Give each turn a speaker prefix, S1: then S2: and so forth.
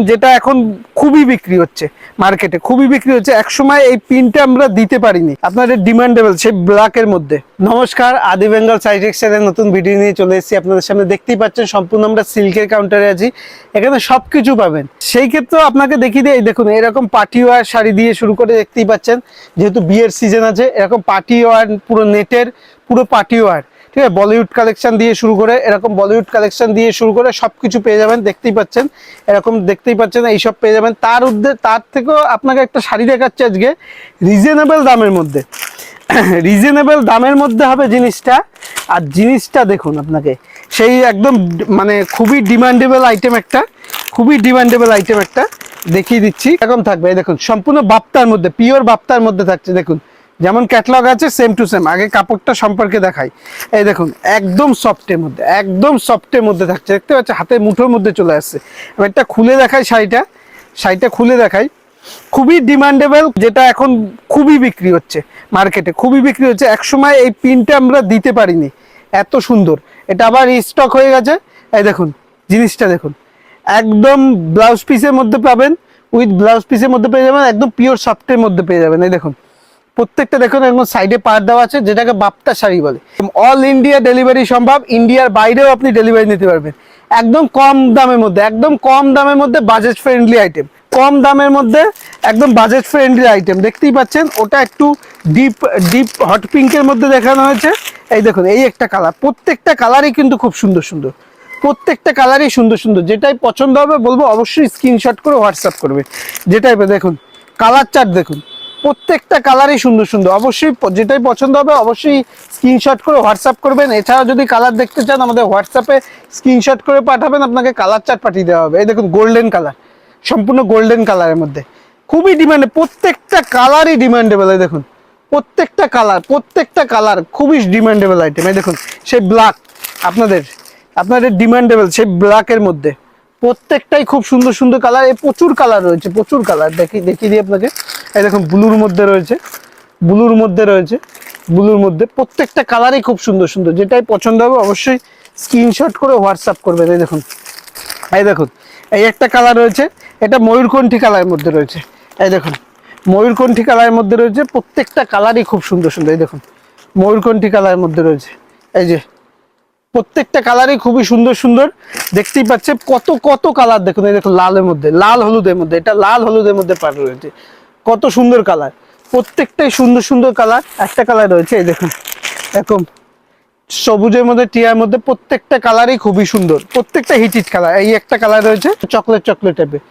S1: যেটা এখন খুবই বিক্রি হচ্ছে মার্কেটে, খুবই বিক্রি হচ্ছে। একসময় এই পিনটা আমরা দিতে পারিনি, আপনাদের ডিমান্ডেবল সেই ব্ল্যাকের মধ্যে। নমস্কার, আদি বেঙ্গল সাইড এক্সচেঞ্জের নতুন ভিডিও নিয়ে চলে এসেছি আপনাদের সামনে। দেখতেই পাচ্ছেন সম্পূর্ণ আমরা সিল্কের কাউন্টারে আছি, এখানে সবকিছু পাবেন। সেই ক্ষেত্রেও আপনাকে দেখিয়ে দিই, দেখুন এরকম পার্টি ওয়্যার শাড়ি দিয়ে শুরু করে দেখতেই পাচ্ছেন, যেহেতু বিয়ের সিজন আছে, এরকম পার্টি ওয়্যার, পুরো নেটের পুরো পার্টি ওয়্যার, ঠিক আছে। বলিউড কালেকশন দিয়ে শুরু করে, এরকম বলিউড কালেকশন দিয়ে শুরু করে সবকিছু পেয়ে যাবেন। দেখতেই পাচ্ছেন এরকম, দেখতেই পাচ্ছেন এইসব পেয়ে যাবেন। তার থেকেও আপনাকে একটা শাড়ি দেখাচ্ছে আজকে রিজনেবল দামের মধ্যে। রিজনেবল দামের মধ্যে হবে জিনিসটা। আর জিনিসটা দেখুন, আপনাকে সেই একদম মানে খুবই ডিমান্ডেবল আইটেম একটা, খুবই ডিমান্ডেবল আইটেম একটা দেখিয়ে দিচ্ছি। এরকম থাকবে, এই দেখুন সম্পূর্ণ বাপ্তার মধ্যে, পিওর বাপ্তার মধ্যে থাকছে। দেখুন যেমন ক্যাটলগ আছে সেম টু সেম। আগে কাপড়টা সম্পর্কে দেখাই, এই দেখুন একদম সফটের মধ্যে, একদম সফটের মধ্যে থাকছে। দেখতে পাচ্ছেন হাতের মুঠোর মধ্যে চলে আসছে। এবার একটা খুলে দেখাই শাড়িটা খুলে দেখাই। খুবই ডিমান্ডেবল, যেটা এখন খুবই বিক্রি হচ্ছে মার্কেটে, খুবই বিক্রি হচ্ছে। একসময় এই পিনটা আমরা দিতে পারিনি, এত সুন্দর। এটা আবার রিস্টক হয়ে গেছে। এই দেখুন জিনিসটা দেখুন, একদম ব্লাউজ পিসের মধ্যে পাবেন, উইথ ব্লাউজ পিসের মধ্যে পেয়ে যাবেন, একদম পিওর সফটের মধ্যে পেয়ে যাবেন। এই দেখুন প্রত্যেকটা দেখুন এরকম সাইডে পার দেওয়া আছে, যেটাকে বাপ্তা শাড়ি বলে। অল ইন্ডিয়া ডেলিভারি সম্ভব, ইন্ডিয়ার বাইরেও আপনি ডেলিভারি নিতে পারবেন। একদম কম দামের মধ্যে, একদম কম দামের মধ্যে বাজেট ফ্রেন্ডলি আইটেম, কম দামের মধ্যে একদম বাজেট ফ্রেন্ডলি আইটেম। দেখতেই পাচ্ছেন ওটা একটু ডিপ ডিপ হট পিঙ্কের মধ্যে দেখানো হয়েছে। এই দেখুন এই একটা কালার, প্রত্যেকটা কালারই কিন্তু খুব সুন্দর সুন্দর, প্রত্যেকটা কালারই সুন্দর সুন্দর। যেটাই পছন্দ হবে বলবো অবশ্যই স্ক্রিনশট করে হোয়াটসঅ্যাপ করবে। যেটাই দেখুন কালার চার্ট দেখুন, প্রত্যেকটা কালারই সুন্দর সুন্দর। অবশ্যই যেটাই পছন্দ হবে অবশ্যই স্ক্রিনশট করে হোয়াটসঅ্যাপ করবেন। এছাড়াও যদি কালার দেখতে চান আমাদের হোয়াটসঅ্যাপে স্ক্রিনশট করে পাঠাবেন, আপনাকে কালার চার্ট পাঠিয়ে দেওয়া হবে। এই দেখুন গোল্ডেন কালার, সম্পূর্ণ গোল্ডেন কালারের মধ্যে খুবই ডিমান্ড, প্রত্যেকটা কালারই ডিমান্ডেবল। এই দেখুন প্রত্যেকটা কালার খুবই ডিমান্ডেবল আইটেম। এই দেখুন সেই ব্ল্যাক, আপনাদের ডিমান্ডেবল সেই ব্ল্যাকের মধ্যে প্রত্যেকটাই খুব সুন্দর সুন্দর কালার। এই প্রচুর কালার রয়েছে, প্রচুর কালার দেখিয়ে দিই আপনাকে। এই দেখুন ব্লুর মধ্যে রয়েছে, ব্লুর মধ্যে প্রত্যেকটা কালারই খুব সুন্দর সুন্দর। যেটাই পছন্দ হবে অবশ্যই স্ক্রিনশট করে হোয়াটসঅ্যাপ করবেন। এই দেখুন এই একটা কালার রয়েছে, এটা ময়ূরকণ্ঠী কালারের মধ্যে রয়েছে। এই দেখুন ময়ূরকণ্ঠী কালারের মধ্যে রয়েছে, প্রত্যেকটা কালারই খুব সুন্দর সুন্দর। এই দেখুন ময়ূরকণ্ঠী কালারের মধ্যে রয়েছে, এই যে প্রত্যেকটা কালারই খুবই সুন্দর সুন্দর। দেখতেই পাচ্ছে কত কত কালার দেখুন। এই দেখুন লালের মধ্যে, লাল হলুদের মধ্যে, এটা লাল হলুদের মধ্যে পার রয়েছে। কত সুন্দর কালার, প্রত্যেকটাই সুন্দর সুন্দর কালার। একটা কালার রয়েছে এই দেখুন এরকম সবুজের মধ্যে, টিয়ার মধ্যে, প্রত্যেকটা কালারই খুবই সুন্দর, প্রত্যেকটা হিট কালার। এই একটা কালার রয়েছে চকলেট টাইপের,